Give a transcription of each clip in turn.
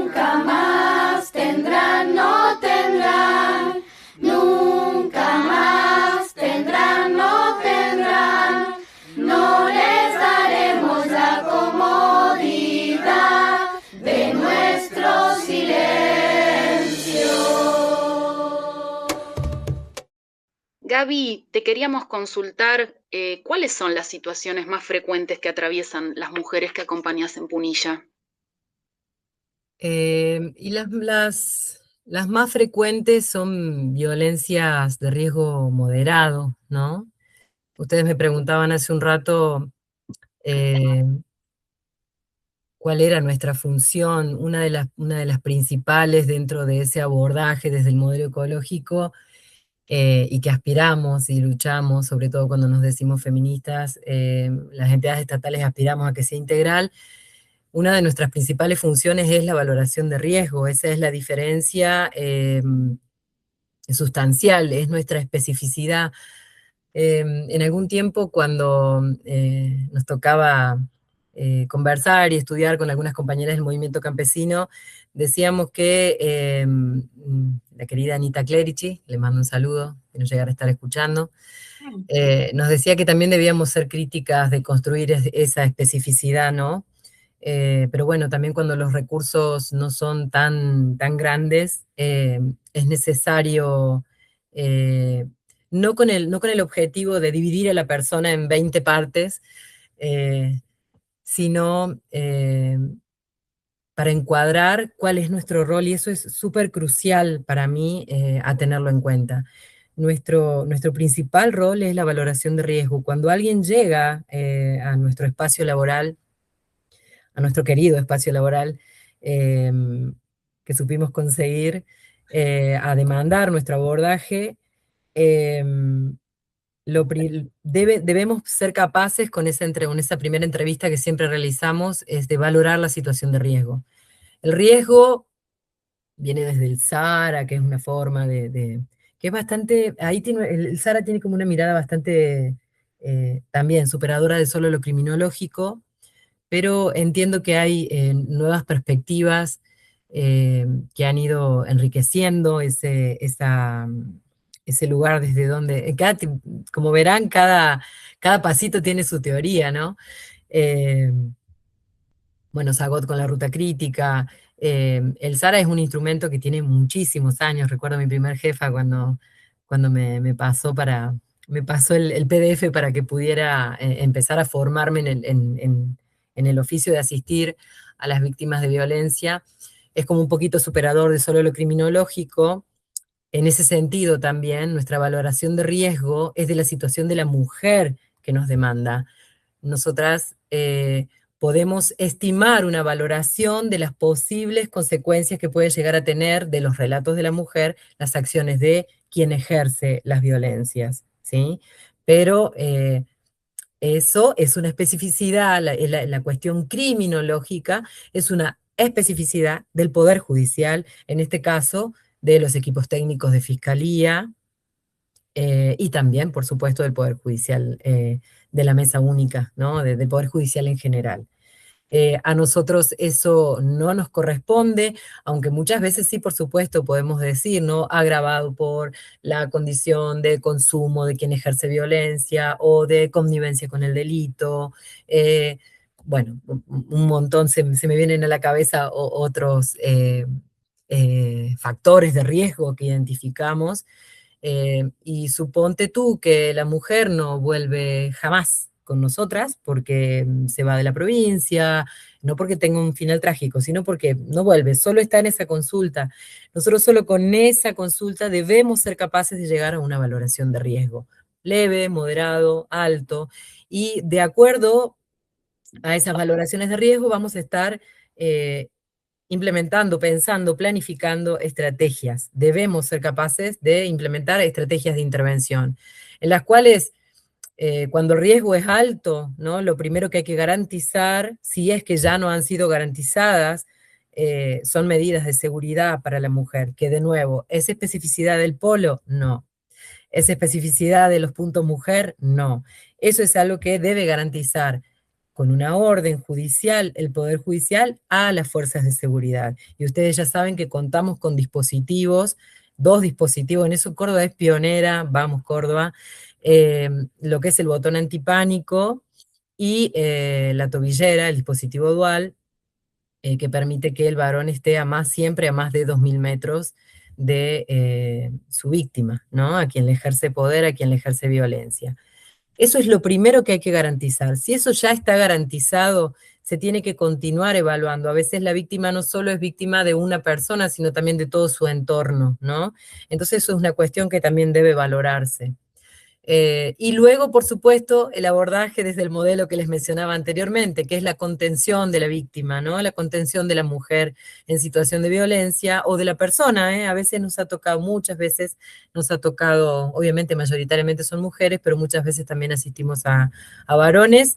Nunca más tendrán, no tendrán, nunca más tendrán, no tendrán, no les daremos la comodidad de nuestro silencio. Gaby, te queríamos consultar cuáles son las situaciones más frecuentes que atraviesan las mujeres que acompañas en Punilla. Y las más frecuentes son violencias de riesgo moderado, ¿no? Ustedes me preguntaban hace un rato eh, cuál era nuestra función. Una de las principales dentro de ese abordaje desde el modelo ecológico y que aspiramos y luchamos, sobre todo cuando nos decimos feministas, las entidades estatales aspiramos a que sea integral. Una de nuestras principales funciones es la valoración de riesgo. Esa es la diferencia sustancial, es nuestra especificidad. En algún tiempo, cuando nos tocaba conversar y estudiar con algunas compañeras del movimiento campesino, decíamos que la querida Anita Clerici, le mando un saludo, que nos llegara a estar escuchando, nos decía que también debíamos ser críticas de construir esa especificidad, ¿no? Pero bueno, también cuando los recursos no son tan grandes, es necesario, eh, no con el objetivo de dividir a la persona en 20 partes, eh, sino para encuadrar cuál es nuestro rol, y eso es súper crucial para mí a tenerlo en cuenta. Nuestro principal rol es la valoración de riesgo. Cuando alguien llega a nuestro espacio laboral, a nuestro querido espacio laboral eh, que supimos conseguir, a demandar nuestro abordaje, eh, debemos ser capaces con esa primera entrevista que siempre realizamos, es de valorar la situación de riesgo. El riesgo viene desde el SARA, que es una forma que es bastante, ahí tiene, el SARA tiene como una mirada bastante también superadora de solo lo criminológico, pero entiendo que hay nuevas perspectivas que han ido enriqueciendo ese lugar desde donde, como verán, cada pasito tiene su teoría, ¿no? Eh, bueno, Sagot con la ruta crítica. El SARA es un instrumento que tiene muchísimos años. Recuerdo a mi primer jefa cuando me pasó el PDF para que pudiera empezar a formarme en el oficio de asistir a las víctimas de violencia. Es como un poquito superador de solo lo criminológico. En ese sentido también, nuestra valoración de riesgo es de la situación de la mujer que nos demanda. Nosotras podemos estimar una valoración de las posibles consecuencias que puede llegar a tener de los relatos de la mujer las acciones de quien ejerce las violencias, ¿sí? Pero eso es una especificidad, la cuestión criminológica es una especificidad del Poder Judicial, en este caso de los equipos técnicos de Fiscalía, y también, por supuesto, del Poder Judicial, de la Mesa Única, ¿no? Del Poder Judicial en general. A nosotros eso no nos corresponde, aunque muchas veces sí, por supuesto, podemos decir, ¿no? Agravado por la condición de consumo de quien ejerce violencia o de connivencia con el delito. Eh, bueno, un montón, se me vienen a la cabeza otros factores de riesgo que identificamos, y suponte tú que la mujer no vuelve jamás con nosotras porque se va de la provincia, no porque tenga un final trágico, sino porque no vuelve, solo está en esa consulta. Nosotros solo con esa consulta debemos ser capaces de llegar a una valoración de riesgo, leve, moderado, alto, y de acuerdo a esas valoraciones de riesgo vamos a estar implementando, pensando, planificando estrategias. Debemos ser capaces de implementar estrategias de intervención, en las cuales cuando el riesgo es alto, ¿no? Lo primero que hay que garantizar, si es que ya no han sido garantizadas, son medidas de seguridad para la mujer, que de nuevo, ¿es especificidad del polo? No. ¿Es especificidad de los puntos mujer? No. Eso es algo que debe garantizar con una orden judicial, el Poder Judicial, a las fuerzas de seguridad. Y ustedes ya saben que contamos con dispositivos, 2 dispositivos, en eso Córdoba es pionera, vamos Córdoba, lo que es el botón antipánico y la tobillera, el dispositivo dual, que permite que el varón esté siempre a más de 2000 metros de su víctima, ¿no? A quien le ejerce poder, a quien le ejerce violencia. Eso es lo primero que hay que garantizar. Si eso ya está garantizado, se tiene que continuar evaluando. A veces la víctima no solo es víctima de una persona, sino también de todo su entorno, ¿no? Entonces eso es una cuestión que también debe valorarse. Y luego, por supuesto, el abordaje desde el modelo que les mencionaba anteriormente, que es la contención de la víctima, ¿no? La contención de la mujer en situación de violencia o de la persona, ¿eh? A veces nos ha tocado, muchas veces nos ha tocado, obviamente mayoritariamente son mujeres, pero muchas veces también asistimos a varones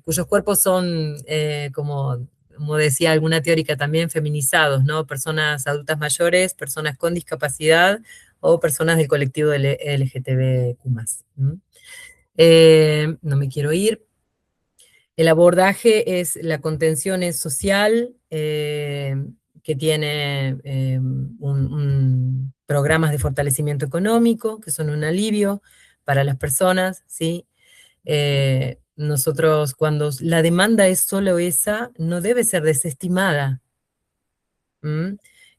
cuyos cuerpos son, como decía alguna teórica también, feminizados, ¿no? Personas adultas mayores, personas con discapacidad, o personas del colectivo LGTBQ+. No me quiero ir. El abordaje es la contención es social, que tiene programas de fortalecimiento económico, que son un alivio para las personas, ¿sí? Nosotros, cuando la demanda es solo esa, no debe ser desestimada.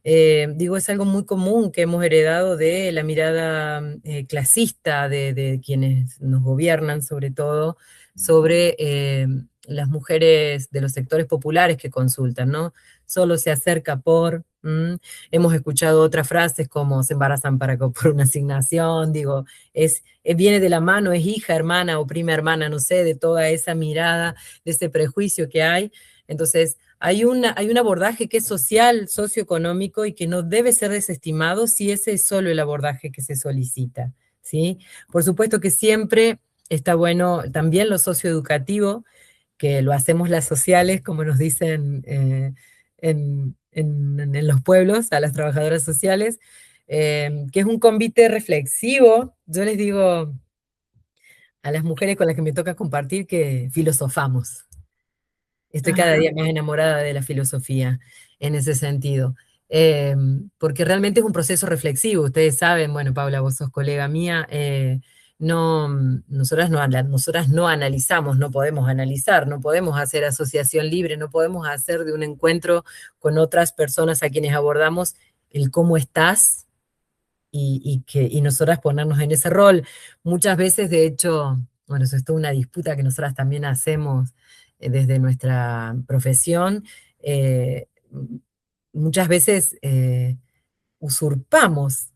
Digo, es algo muy común que hemos heredado de la mirada clasista de quienes nos gobiernan, sobre todo, sobre las mujeres de los sectores populares que consultan, ¿no? Solo se acerca hemos escuchado otras frases como se embarazan por una asignación, digo, viene de la mano, es hija, hermana o prima hermana, no sé, de toda esa mirada, de ese prejuicio que hay. Entonces, hay un abordaje que es social, socioeconómico y que no debe ser desestimado si ese es solo el abordaje que se solicita, ¿sí? Por supuesto que siempre está bueno también lo socioeducativo, que lo hacemos las sociales, como nos dicen en los pueblos, a las trabajadoras sociales, que es un convite reflexivo. Yo les digo a las mujeres con las que me toca compartir que filosofamos. Estoy cada día más enamorada de la filosofía en ese sentido, porque realmente es un proceso reflexivo. Ustedes saben, bueno, Paula, vos sos colega mía, nosotras no analizamos, no podemos analizar, no podemos hacer asociación libre, no podemos hacer de un encuentro con otras personas a quienes abordamos el cómo estás y nosotras ponernos en ese rol. Muchas veces, de hecho, bueno, eso es toda una disputa que nosotras también hacemos desde nuestra profesión. Muchas veces usurpamos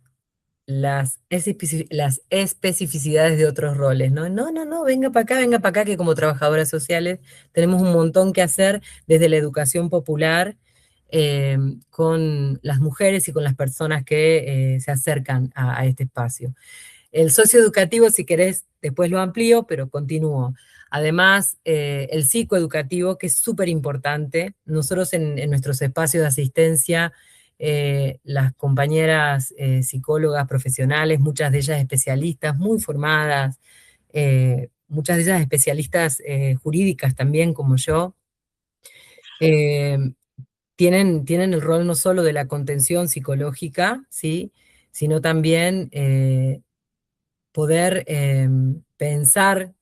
las especificidades de otros roles, ¿no? No, no, no, venga para acá, que como trabajadoras sociales tenemos un montón que hacer desde la educación popular con las mujeres y con las personas que se acercan a este espacio. El socioeducativo, si querés, después lo amplío, pero continúo. Además, el psicoeducativo, que es súper importante. Nosotros en nuestros espacios de asistencia, las compañeras psicólogas profesionales, muchas de ellas especialistas, muy formadas, muchas de ellas especialistas jurídicas también, como yo, tienen el rol no solo de la contención psicológica, ¿sí? Sino también poder pensar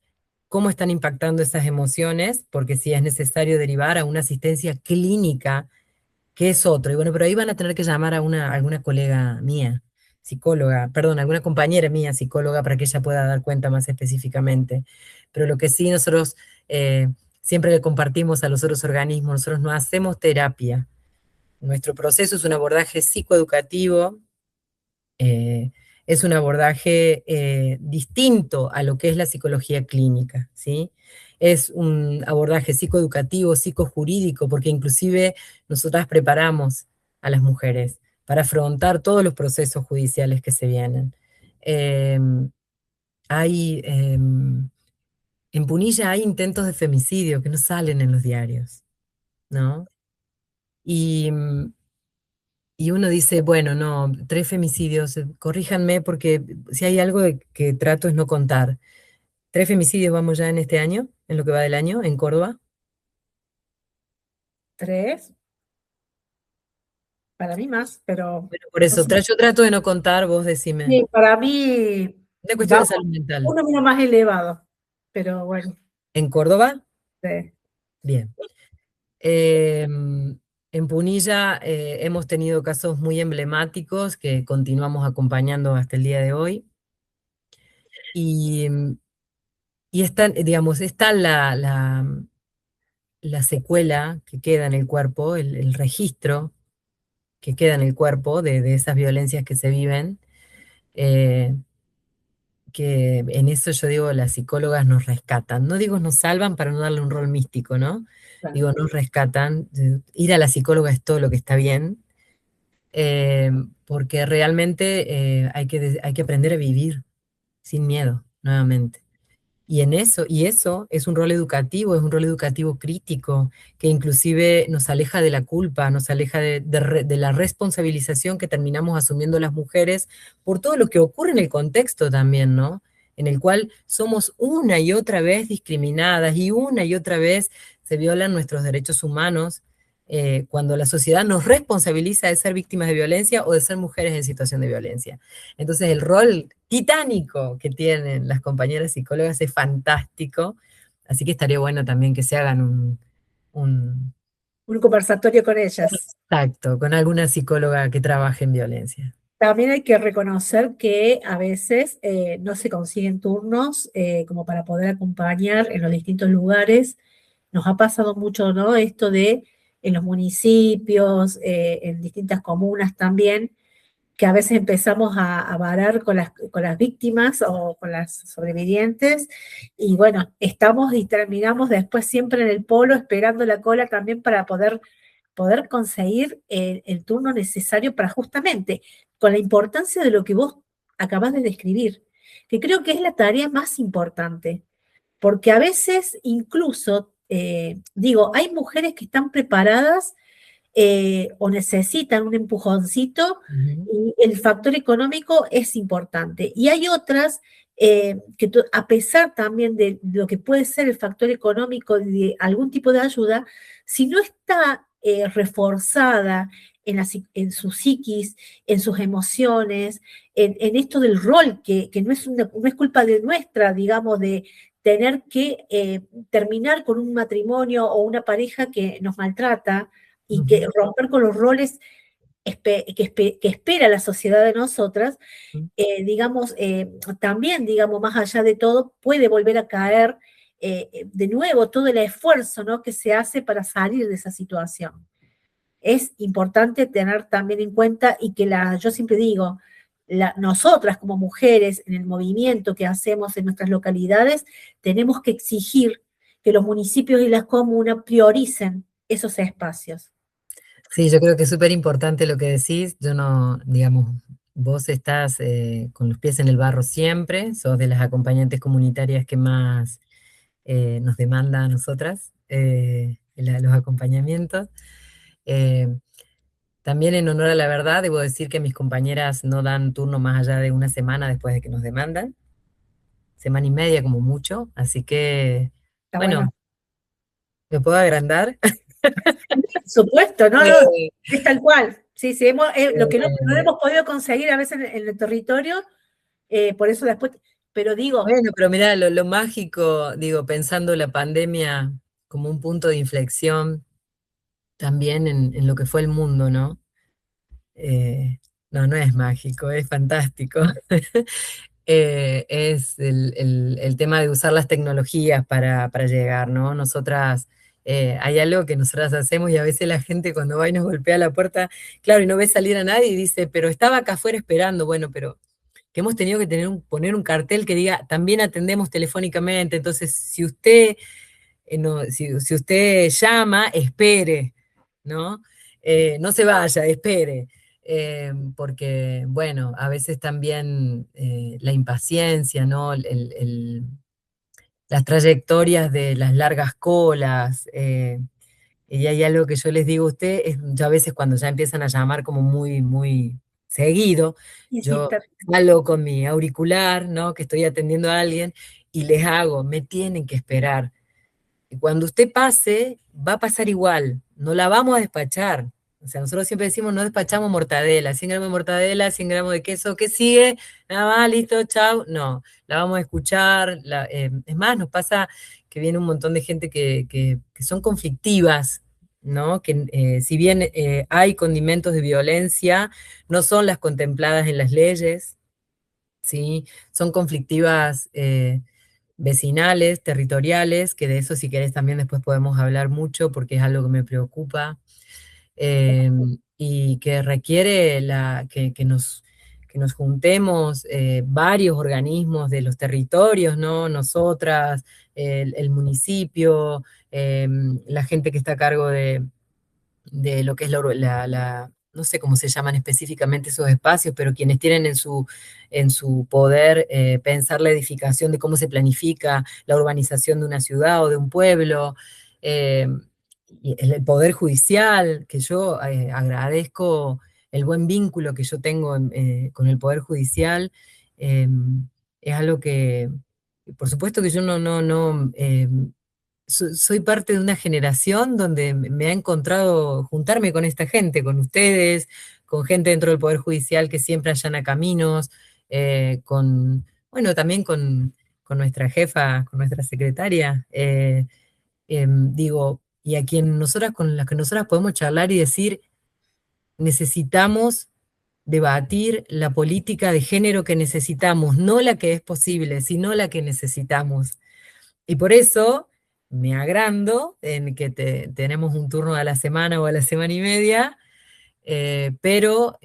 cómo están impactando esas emociones, porque si es necesario derivar a una asistencia clínica, que es otro. Y bueno, pero ahí van a tener que llamar a alguna colega mía, psicóloga, perdón, alguna compañera mía, psicóloga, para que ella pueda dar cuenta más específicamente. Pero lo que sí nosotros siempre le compartimos a los otros organismos, nosotros no hacemos terapia. Nuestro proceso es un abordaje psicoeducativo, es un abordaje distinto a lo que es la psicología clínica, ¿sí? Es un abordaje psicoeducativo, psicojurídico, porque inclusive nosotras preparamos a las mujeres para afrontar todos los procesos judiciales que se vienen. En Punilla hay intentos de femicidio que no salen en los diarios, ¿no? Y, y uno dice, bueno, no, 3 femicidios, corríjanme porque si hay algo que trato es no contar. 3 femicidios vamos ya en este año. en lo que va del año en Córdoba. 3, para mí más, pero Bueno, por no eso, sé. yo trato de no contar, vos decime. Sí, para mí De cuestión de vamos salud mental. un número más elevado, pero bueno, ¿En Córdoba? sí. Bien. En Punilla hemos tenido casos muy emblemáticos que continuamos acompañando hasta el día de hoy. Y, y está, digamos, está la secuela que queda en el cuerpo, el registro que queda en el cuerpo de esas violencias que se viven, eh, que en eso yo digo, las psicólogas nos rescatan. No digo nos salvan para no darle un rol místico, ¿no? Claro. Digo, nos rescatan. Ir a la psicóloga es todo lo que está bien, eh, porque realmente hay que aprender a vivir sin miedo, nuevamente. Y eso es un rol educativo crítico, que inclusive nos aleja de la culpa, nos aleja de la responsabilización que terminamos asumiendo las mujeres por todo lo que ocurre en el contexto también, ¿no? En el cual somos una y otra vez discriminadas y una y otra vez se violan nuestros derechos humanos, cuando la sociedad nos responsabiliza de ser víctimas de violencia o de ser mujeres en situación de violencia. Entonces el rol titánico que tienen las compañeras psicólogas es fantástico, así que estaría bueno también que se hagan un Un conversatorio con ellas. tacto con alguna psicóloga que trabaje en violencia. También hay que reconocer que a veces no se consiguen turnos como para poder acompañar en los distintos lugares. Nos ha pasado mucho, ¿no? Esto de en los municipios, en distintas comunas también, que a veces empezamos a varar con las víctimas o con las sobrevivientes, y bueno, estamos y terminamos después siempre en el polo esperando la cola también para poder conseguir el turno necesario para justamente, con la importancia de lo que vos acabás de describir, que creo que es la tarea más importante, porque a veces incluso, digo, hay mujeres que están preparadas o necesitan un empujoncito Ujú, y el factor económico es importante. Y hay otras que a pesar también de lo que puede ser el factor económico de algún tipo de ayuda, si no está reforzada en su psiquis, en sus emociones, en esto del rol, que no, no es culpa de nuestra, digamos, de tener que terminar con un matrimonio o una pareja que nos maltrata, y que ujú, romper con los roles que espera la sociedad de nosotras, ujú. digamos, también, digamos, más allá de todo, puede volver a caer de nuevo todo el esfuerzo, ¿no?, que se hace para salir de esa situación. Es importante tener también en cuenta y que yo siempre digo, nosotras como mujeres en el movimiento que hacemos en nuestras localidades, tenemos que exigir que los municipios y las comunas prioricen esos espacios. Sí, yo creo que es súper importante lo que decís. Yo no, digamos, vos estás con los pies en el barro siempre, sos de las acompañantes comunitarias que más nos demanda a nosotras, los acompañamientos. Eh, También en honor a la verdad, debo decir que mis compañeras no dan turno más allá de una semana después de que nos demandan, semana y media como mucho, así que, Está bueno, bueno. ¿me puedo agrandar? Por supuesto, no, no, Eh, es tal cual. Sí, sí, lo que no eh, hemos podido conseguir a veces en el territorio, por eso después, pero digo, bueno, pero mira, lo mágico, digo, pensando la pandemia como un punto de inflexión también en lo que fue el mundo, ¿no? No, no es mágico, es fantástico. Es el tema de usar las tecnologías para llegar, ¿no? Nosotras, hay algo que nosotras hacemos y a veces la gente cuando va y nos golpea la puerta, claro, y no ve salir a nadie y dice, pero estaba acá afuera esperando, bueno, pero que hemos tenido que poner un cartel que diga, también atendemos telefónicamente, entonces si usted, si usted llama, espere, ¿no? No se vaya, espere. Porque, bueno, a veces también la impaciencia, ¿no? Las trayectorias de las largas colas, y hay algo que yo les digo a ustedes, yo a veces cuando ya empiezan a llamar como muy, muy seguido, yo insistir. salgo con mi auricular, ¿no? Que estoy atendiendo a alguien y les hago, me tienen que esperar. Y cuando usted pase, va a pasar igual, no la vamos a despachar. O sea, nosotros siempre decimos, no despachamos mortadela, 100 gramos de mortadela, 100 gramos de queso, ¿qué sigue? Nada más, listo, chao. No, la vamos a escuchar. Es más, nos pasa que viene un montón de gente que son conflictivas, ¿no? Que si bien hay condimentos de violencia, no son las contempladas en las leyes, ¿sí? Son conflictivas vecinales, territoriales, que de eso si querés también después podemos hablar mucho porque es algo que me preocupa, y que requiere que nos juntemos varios organismos de los territorios, ¿no? Nosotras, el municipio, la gente que está a cargo de lo que es no sé cómo se llaman específicamente esos espacios, pero quienes tienen en su poder pensar la edificación de cómo se planifica la urbanización de una ciudad o de un pueblo, eh, y el poder judicial, que yo agradezco el buen vínculo que yo tengo con el poder judicial, eh, es algo que, por supuesto que yo soy parte de una generación donde me ha encontrado juntarme con esta gente, con ustedes, con gente dentro del Poder Judicial que siempre allana caminos, bueno, también con nuestra jefa, con nuestra secretaria, digo, y a quien nosotras, con las que nosotras podemos charlar y decir, necesitamos debatir la política de género que necesitamos, no la que es posible, sino la que necesitamos. Y por eso me agrando en que tenemos un turno a la semana o a la semana y media, pero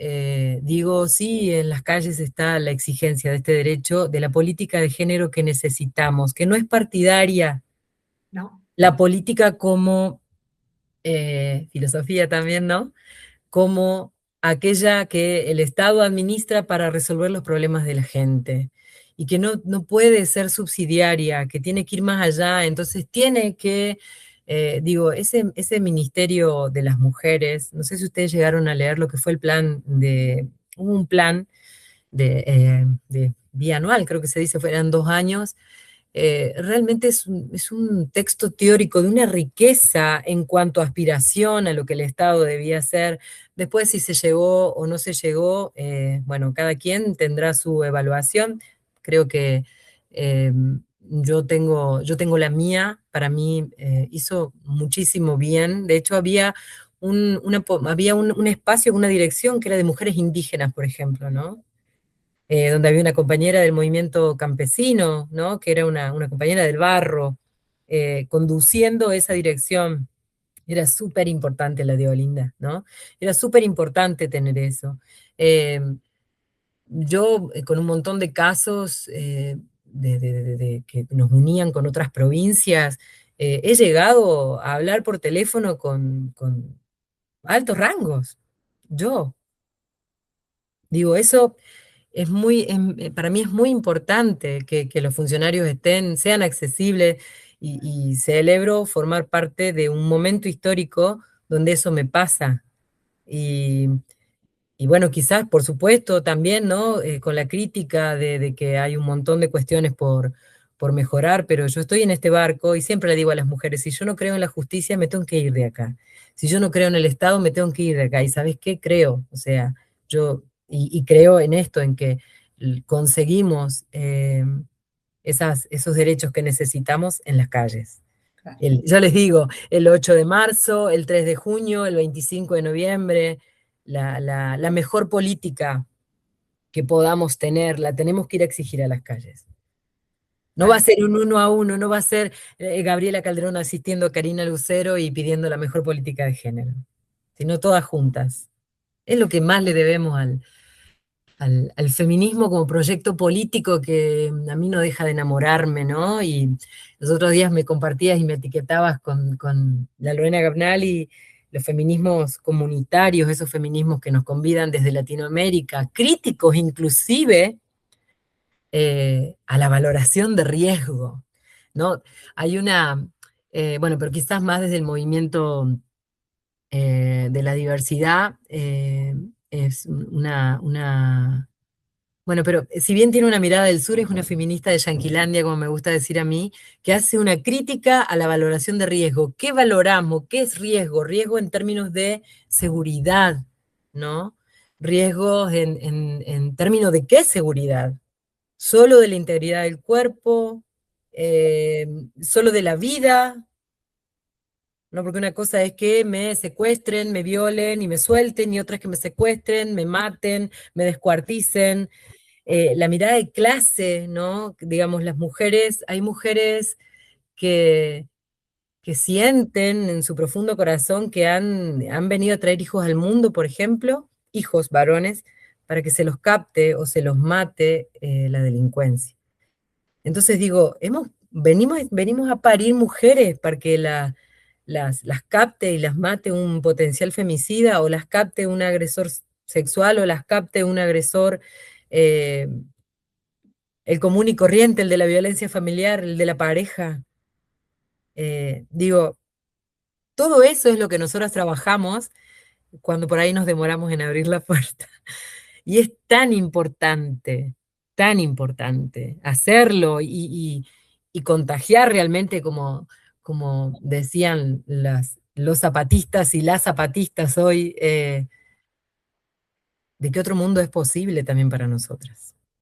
digo, sí, en las calles está la exigencia de este derecho, de la política de género que necesitamos, que no es partidaria, ¿no? la política como filosofía también, ¿no? Como aquella que el Estado administra para resolver los problemas de la gente y que no puede ser subsidiaria, que tiene que ir más allá, entonces tiene que, digo, ese Ministerio de las Mujeres, no sé si ustedes llegaron a leer lo que fue hubo un plan de bianual, creo que se dice, fueran 2 años, realmente es un texto teórico de una riqueza en cuanto a aspiración a lo que el Estado debía hacer. Después, si se llegó o no se llegó, bueno, cada quien tendrá su evaluación. Creo que yo tengo la mía, para mí hizo muchísimo bien. De hecho, había un espacio, una dirección que era de mujeres indígenas, por ejemplo, ¿no? Donde había una compañera del movimiento campesino, ¿no? Que era una compañera del barro, conduciendo esa dirección. Era súper importante la de Olinda, ¿no? Era súper importante tener eso. Eh, yo, con un montón de casos que nos unían con otras provincias, he llegado a hablar por teléfono con altos rangos. Yo, digo, eso para mí es muy importante que los funcionarios sean accesibles y celebro formar parte de un momento histórico donde eso me pasa. Y, y bueno, quizás, por supuesto, también, ¿no? Con la crítica de que hay un montón de cuestiones por mejorar, pero yo estoy en este barco y siempre le digo a las mujeres, si yo no creo en la justicia, me tengo que ir de acá. Si yo no creo en el Estado, me tengo que ir de acá. ¿Y sabes qué? Creo, o sea, y creo en esto, en que conseguimos esos derechos que necesitamos en las calles. Claro. Ya les digo, el 8 de marzo, el 3 de junio, el 25 de noviembre, la mejor política que podamos tener, la tenemos que ir a exigir a las calles. No va a ser un 1-1, no va a ser Gabriela Calderón asistiendo a Karina Lucero y pidiendo la mejor política de género, sino todas juntas. Es lo que más le debemos al feminismo como proyecto político que a mí no deja de enamorarme, ¿no? Y los otros días me compartías y me etiquetabas con la Lorena Gabnal y los feminismos comunitarios, esos feminismos que nos convidan desde Latinoamérica, críticos inclusive a la valoración de riesgo, ¿no? Hay bueno, pero quizás más desde el movimiento de la diversidad, es Bueno, pero si bien tiene una mirada del sur, es una feminista de Yanquilandia, como me gusta decir a mí, que hace una crítica a la valoración de riesgo. ¿Qué valoramos? ¿Qué es riesgo? Riesgo en términos de seguridad, ¿no? Riesgos en términos de qué seguridad. Solo de la integridad del cuerpo, solo de la vida, ¿no? Porque una cosa es que me secuestren, me violen y me suelten, y otra es que me secuestren, me maten, me descuarticen. La mirada de clase, ¿no? Digamos, las mujeres, hay mujeres que, que sienten en su profundo corazón que han venido a traer hijos al mundo, por ejemplo, hijos varones, para que se los capte o se los mate la delincuencia. Entonces digo, venimos a parir mujeres para que las capte y las mate un potencial femicida, o las capte un agresor sexual, o las capte un agresor, eh, el común y corriente, el de la violencia familiar, el de la pareja. Digo, todo eso es lo que nosotros trabajamos cuando por ahí nos demoramos en abrir la puerta. Y es tan importante hacerlo y contagiar realmente, como decían los zapatistas y las zapatistas hoy, de que otro mundo es posible también para nosotras.